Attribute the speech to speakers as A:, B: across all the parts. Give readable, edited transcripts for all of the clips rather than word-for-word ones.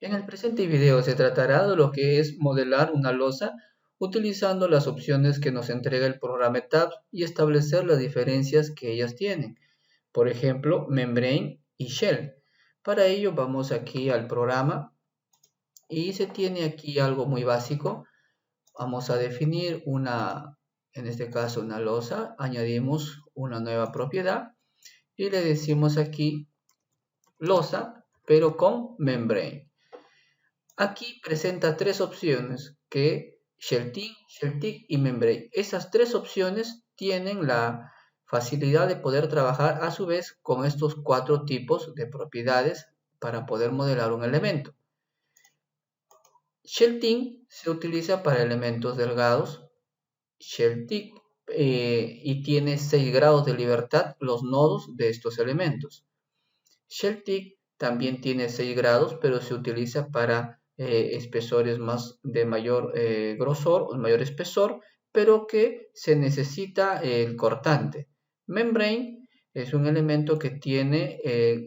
A: En el presente video se tratará de lo que es modelar una losa utilizando las opciones que nos entrega el programa Tabs y establecer las diferencias que ellas tienen. Por ejemplo, Membrane y Shell. Para ello vamos aquí al programa y se tiene aquí algo muy básico. Vamos a definir en este caso una losa, añadimos una nueva propiedad y le decimos aquí losa, pero con membrane. Aquí presenta tres opciones que Sheltick y Membrane. Esas tres opciones tienen la facilidad de poder trabajar a su vez con estos cuatro tipos de propiedades para poder modelar un elemento. Sheltick se utiliza para elementos delgados, Sheltick y tiene 6 grados de libertad los nodos de estos elementos. Sheltick también tiene 6 grados, pero se utiliza para espesores de mayor grosor o mayor espesor, pero que se necesita el cortante. Membrane es un elemento que tiene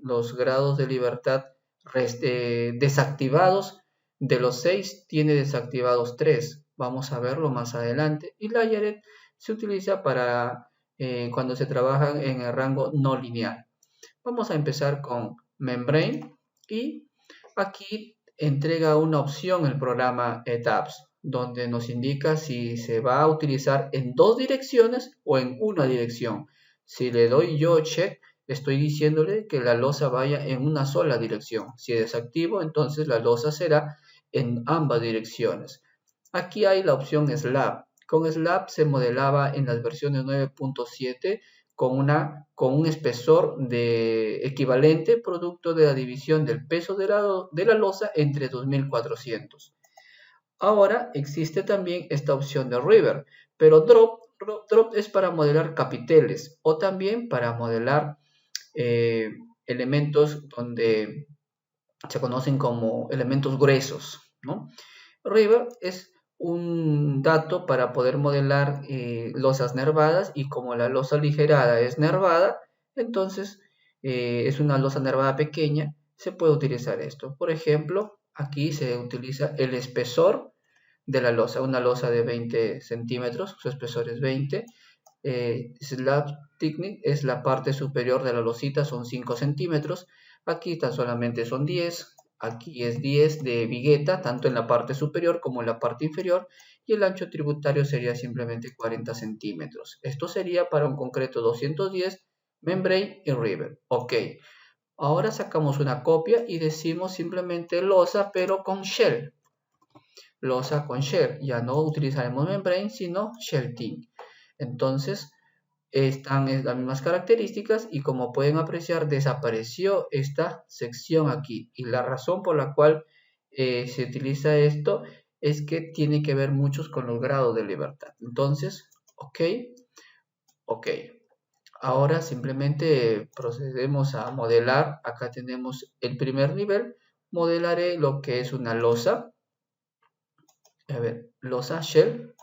A: los grados de libertad desactivados. De los 6 tiene desactivados 3. Vamos a verlo más adelante. Y Layered se utiliza para cuando se trabaja en el rango no lineal. Vamos a empezar con Membrane y aquí entrega una opción el programa Tabs, donde nos indica si se va a utilizar en dos direcciones o en una dirección. Si le doy yo check, estoy diciéndole que la losa vaya en una sola dirección. Si desactivo, entonces la losa será en ambas direcciones. Aquí hay la opción Slab. Con Slab se modelaba en las versiones 9.7 con un espesor equivalente producto de la división del peso de la losa entre 2400. Ahora existe también esta opción de River, pero Drop es para modelar capiteles o también para modelar elementos donde se conocen como elementos gruesos, ¿no? River es un dato para poder modelar losas nervadas y como la losa aligerada es nervada, entonces es una losa nervada pequeña, se puede utilizar esto. Por ejemplo, aquí se utiliza el espesor de la losa, una losa de 20 centímetros, su espesor es 20. Slab thickness es la parte superior de la losita, son 5 centímetros. Aquí tan solamente son 10. Aquí es 10 de vigueta, tanto en la parte superior como en la parte inferior, y el ancho tributario sería simplemente 40 centímetros. Esto sería para un concreto 210, membrane y river. Ok, ahora sacamos una copia y decimos simplemente losa, pero con shell. Losa con shell, ya no utilizaremos membrane, sino shelting. Entonces, están las mismas características y como pueden apreciar desapareció esta sección aquí y la razón por la cual se utiliza esto es que tiene que ver mucho con los grados de libertad. Entonces, ok, ahora simplemente procedemos a modelar. Acá tenemos el primer nivel, modelaré lo que es una losa, a ver, losa shell,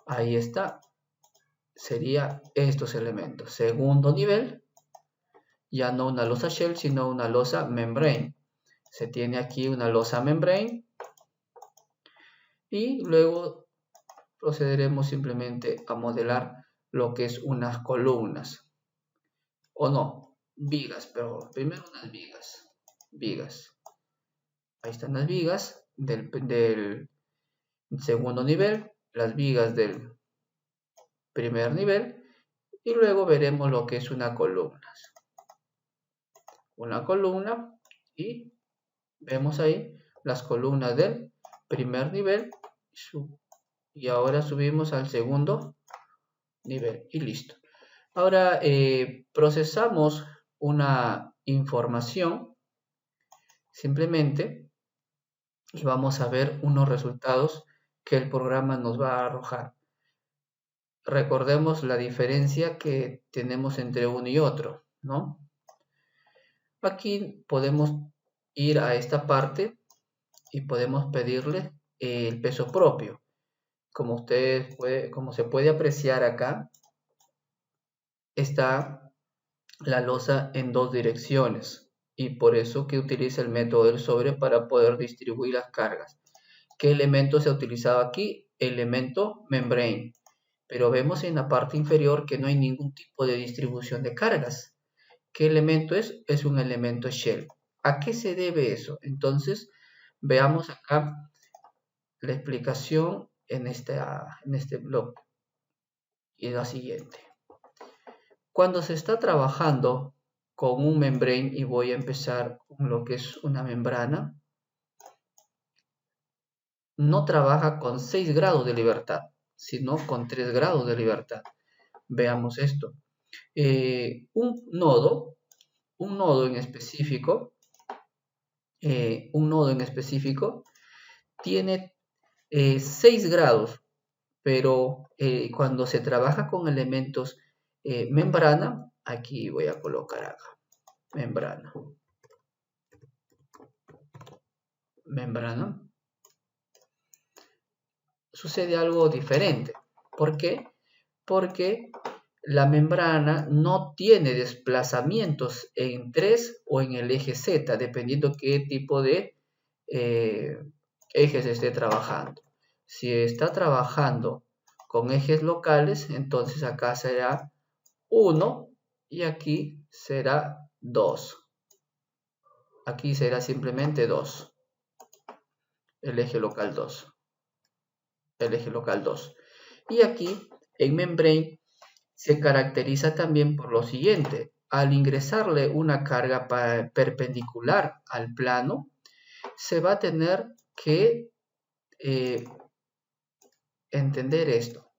A: ahí está, sería estos elementos. Segundo nivel, ya no una losa shell, sino una losa membrane. Se tiene aquí una losa membrane y luego procederemos simplemente a modelar lo que es unas columnas. O no, vigas, pero primero unas vigas. Ahí están las vigas del segundo nivel, las vigas del primer nivel y luego veremos lo que es una columna. Una columna y vemos ahí las columnas del primer nivel y ahora subimos al segundo nivel y listo. Ahora procesamos una información simplemente y vamos a ver unos resultados que el programa nos va a arrojar. Recordemos la diferencia que tenemos entre uno y otro, ¿no? Aquí podemos ir a esta parte y podemos pedirle el peso propio. Como se puede apreciar acá, está la losa en dos direcciones. y por eso que utiliza el método del sobre para poder distribuir las cargas. ¿Qué elemento se ha utilizado aquí? Elemento membrane. Pero vemos en la parte inferior que no hay ningún tipo de distribución de cargas. ¿Qué elemento es? Es un elemento shell. ¿A qué se debe eso? Entonces, veamos acá la explicación en este blog y la siguiente. Cuando se está trabajando con un membrane, y voy a empezar con lo que es una membrana, no trabaja con 6 grados de libertad, sino con 3 grados de libertad. Veamos esto. Un nodo en específico, tiene 6 grados, pero cuando se trabaja con elementos membrana, aquí voy a colocar acá, membrana, sucede algo diferente. ¿Por qué? Porque la membrana no tiene desplazamientos en 3 o en el eje Z, dependiendo qué tipo de ejes esté trabajando. Si está trabajando con ejes locales, entonces acá será 1 y aquí será 2. Aquí será simplemente 2. El eje local 2. El eje local 2. Y aquí en membrane se caracteriza también por lo siguiente. Al ingresarle una carga perpendicular al plano, se va a tener que entender esto.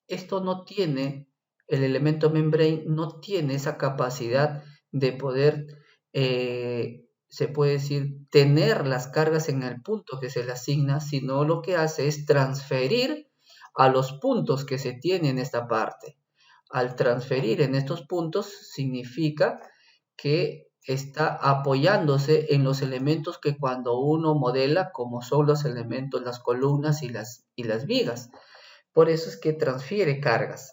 A: Esto no tiene, el elemento membrane no tiene esa capacidad de poder, se puede decir, tener las cargas en el punto que se le asigna, sino lo que hace es transferir a los puntos que se tienen en esta parte. Al transferir en estos puntos significa que está apoyándose en los elementos que cuando uno modela, como son los elementos, las columnas y las vigas. Por eso es que transfiere cargas.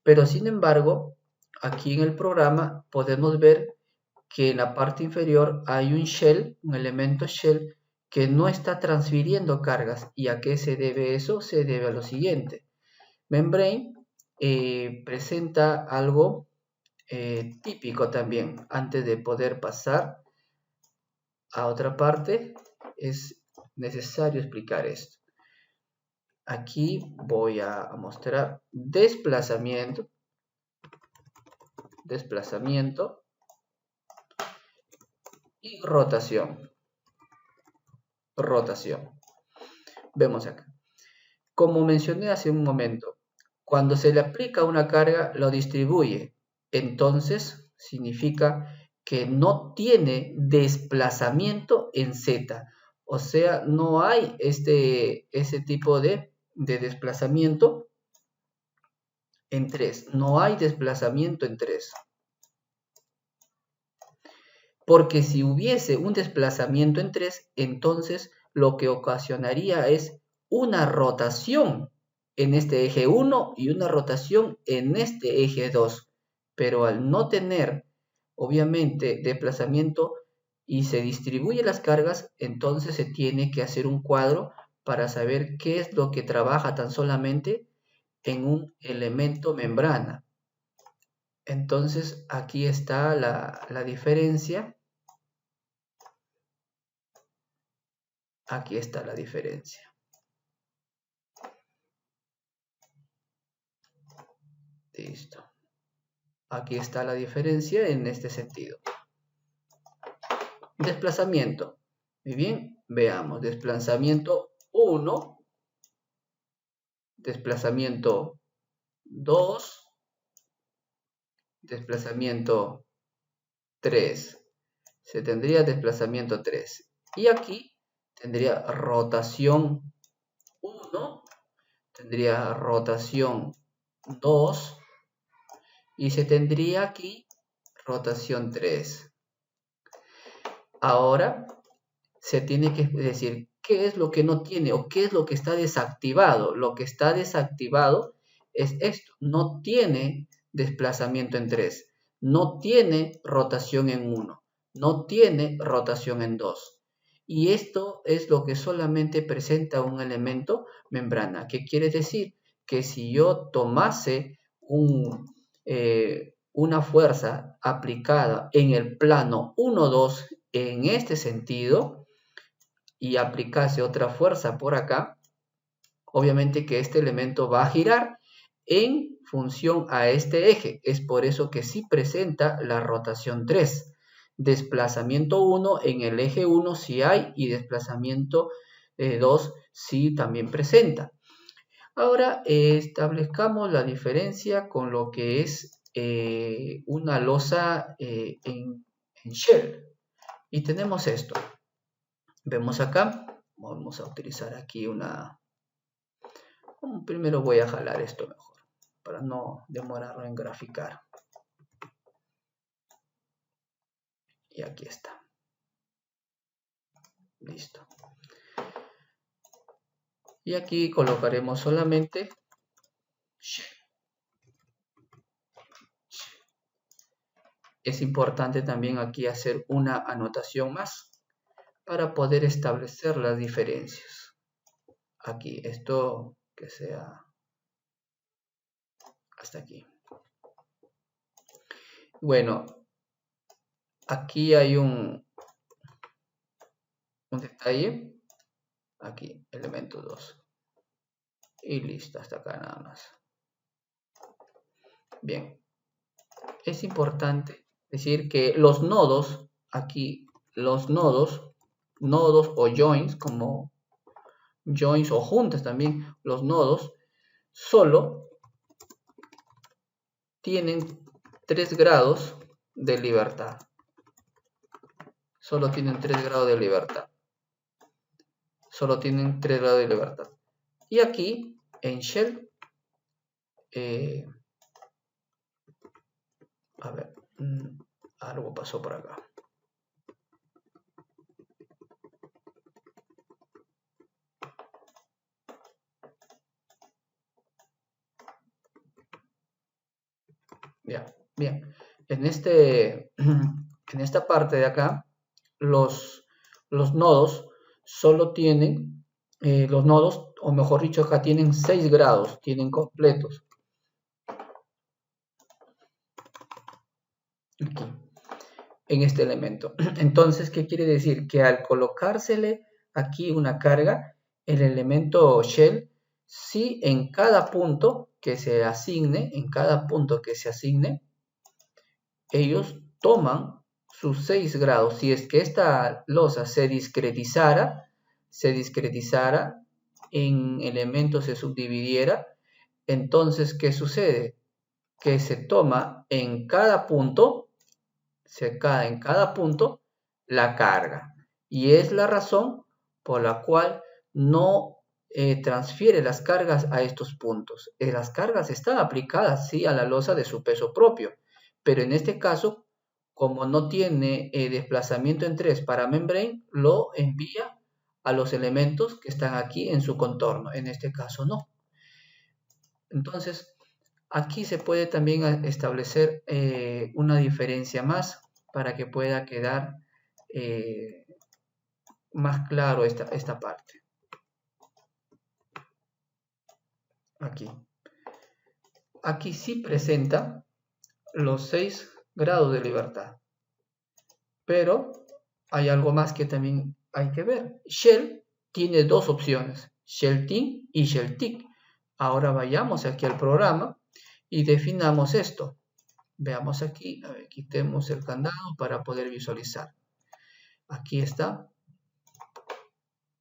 A: Pero sin embargo, aquí en el programa podemos ver que en la parte inferior hay un shell, un elemento shell, que no está transfiriendo cargas. ¿Y a qué se debe eso? Se debe a lo siguiente. Membrane presenta algo típico también. Antes de poder pasar a otra parte, es necesario explicar esto. Aquí voy a mostrar desplazamiento y rotación. Vemos acá. Como mencioné hace un momento, cuando se le aplica una carga, lo distribuye. Entonces, significa que no tiene desplazamiento en Z. O sea, no hay ese tipo de desplazamiento en 3. No hay desplazamiento en 3. Porque si hubiese un desplazamiento en 3, entonces lo que ocasionaría es una rotación en este eje 1 y una rotación en este eje 2. Pero al no tener, obviamente, desplazamiento y se distribuye las cargas, entonces se tiene que hacer un cuadro para saber qué es lo que trabaja tan solamente en un elemento membrana. Entonces aquí está la diferencia. Aquí está la diferencia. Listo. Aquí está la diferencia en este sentido. Desplazamiento. Muy bien, veamos. Desplazamiento 1. Desplazamiento 2. Desplazamiento 3. Se tendría desplazamiento 3. Y aquí tendría rotación 1. Tendría rotación 2. Y se tendría aquí rotación 3. Ahora se tiene que decir qué es lo que no tiene o qué es lo que está desactivado. Lo que está desactivado es esto, no tiene desplazamiento en 3. no tiene rotación en 1, no tiene rotación en 2. Y esto es lo que solamente presenta un elemento membrana. ¿Qué quiere decir? Que si yo tomase una fuerza aplicada en el plano 1, 2 en este sentido y aplicase otra fuerza por acá, obviamente que este elemento va a girar en función a este eje. Es por eso que sí presenta la rotación 3. Desplazamiento 1 en el eje 1 sí hay y desplazamiento 2 sí también presenta. Ahora establezcamos la diferencia con lo que es una losa en shell. Y tenemos esto. Vemos acá, vamos a utilizar aquí una... Primero voy a jalar esto mejor, para no demorarlo en graficar. Y aquí está. Listo. Y aquí colocaremos solamente shell. Es importante también aquí hacer una anotación más para poder establecer las diferencias. Aquí, esto que sea hasta aquí. Bueno, aquí hay un detalle. Aquí, elemento 2. Y listo, hasta acá nada más. Bien. Es importante decir que los nodos, aquí, los nodos o joins, como joins o juntas también, los nodos, solo tienen 3 grados de libertad. Solo tienen 3 grados de libertad. Solo tienen 3 grados de libertad. Y aquí, en shell, a ver, algo pasó por acá. Bien. En esta parte de acá, los nodos solo tienen, los nodos, o mejor dicho, acá tienen 6 grados, tienen completos. Aquí, en este elemento. Entonces, ¿qué quiere decir? Que al colocársele aquí una carga, el elemento shell, sí en cada punto que se asigne, ellos toman sus 6 grados. Si es que esta losa se discretizara, en elementos se subdividiera, entonces, ¿qué sucede? Que se toma en cada punto, la carga. Y es la razón por la cual no transfiere las cargas a estos puntos. Las cargas están aplicadas, sí, a la losa de su peso propio, pero en este caso, como no tiene desplazamiento en 3 para membrane, lo envía a los elementos que están aquí en su contorno. En este caso no. Entonces, aquí se puede también establecer una diferencia más para que pueda quedar más claro esta parte. Aquí sí presenta los 6 grados de libertad, pero hay algo más que también hay que ver. Shell tiene dos opciones, Shell Team y Shell Tick. Ahora vayamos aquí al programa y definamos esto. Veamos aquí, a ver, quitemos el candado para poder visualizar. Aquí está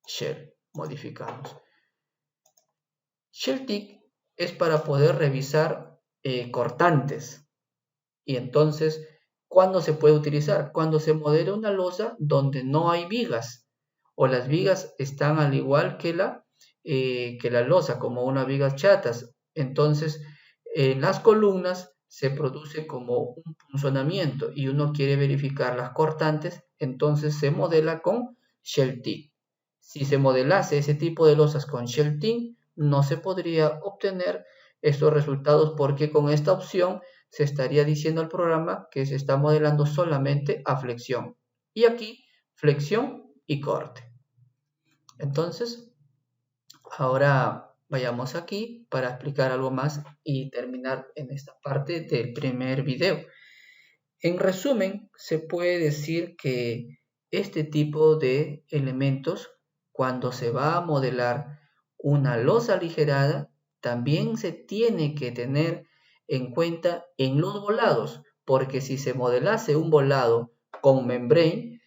A: Shell, modificamos. Shell Tick es para poder revisar cortantes. Y entonces, ¿cuándo se puede utilizar? Cuando se modela una losa donde no hay vigas o las vigas están al igual que la losa, como unas vigas chatas. Entonces, en las columnas se produce como un punzonamiento y uno quiere verificar las cortantes, entonces se modela con Shell Tick. Si se modelase ese tipo de losas con Shell Tick, no se podría obtener estos resultados porque con esta opción se estaría diciendo al programa que se está modelando solamente a flexión. Y aquí, flexión y corte. Entonces, ahora vayamos aquí para explicar algo más y terminar en esta parte del primer video. En resumen, se puede decir que este tipo de elementos, cuando se va a modelar una losa aligerada, también se tiene que tener en cuenta en los volados, porque si se modelase un volado con membrane,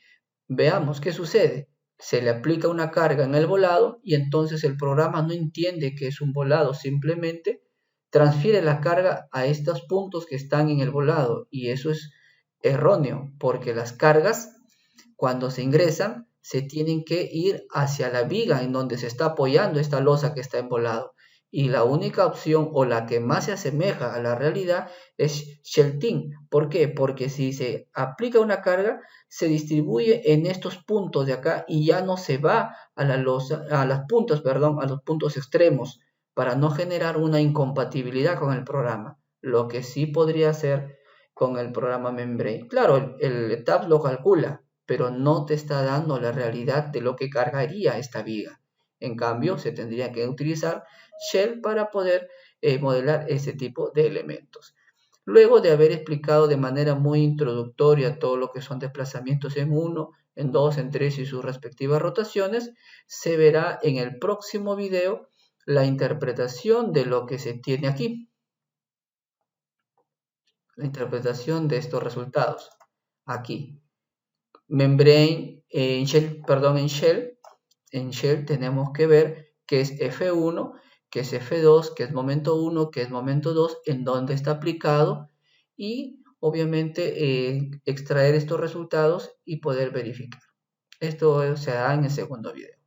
A: veamos qué sucede. Se le aplica una carga en el volado y entonces el programa no entiende que es un volado, simplemente transfiere la carga a estos puntos que están en el volado, y eso es erróneo, porque las cargas, cuando se ingresan, se tienen que ir hacia la viga en donde se está apoyando esta losa que está en volado. Y la única opción, o la que más se asemeja a la realidad, es Shelting. ¿Por qué? Porque si se aplica una carga, se distribuye en estos puntos de acá y ya no se va a la losa, a los puntos extremos, para no generar una incompatibilidad con el programa. Lo que sí podría ser con el programa Membrane. Claro, el TAPS lo calcula, pero no te está dando la realidad de lo que cargaría esta viga. En cambio, se tendría que utilizar Shell para poder modelar este tipo de elementos. Luego de haber explicado de manera muy introductoria todo lo que son desplazamientos en 1, en 2, en 3 y sus respectivas rotaciones, se verá en el próximo video la interpretación de lo que se tiene aquí. La interpretación de estos resultados. Aquí. Membrane, en Shell tenemos que ver qué es F1, qué es F2, qué es momento 1, qué es momento 2, en dónde está aplicado y obviamente extraer estos resultados y poder verificar. Esto se hará en el segundo video.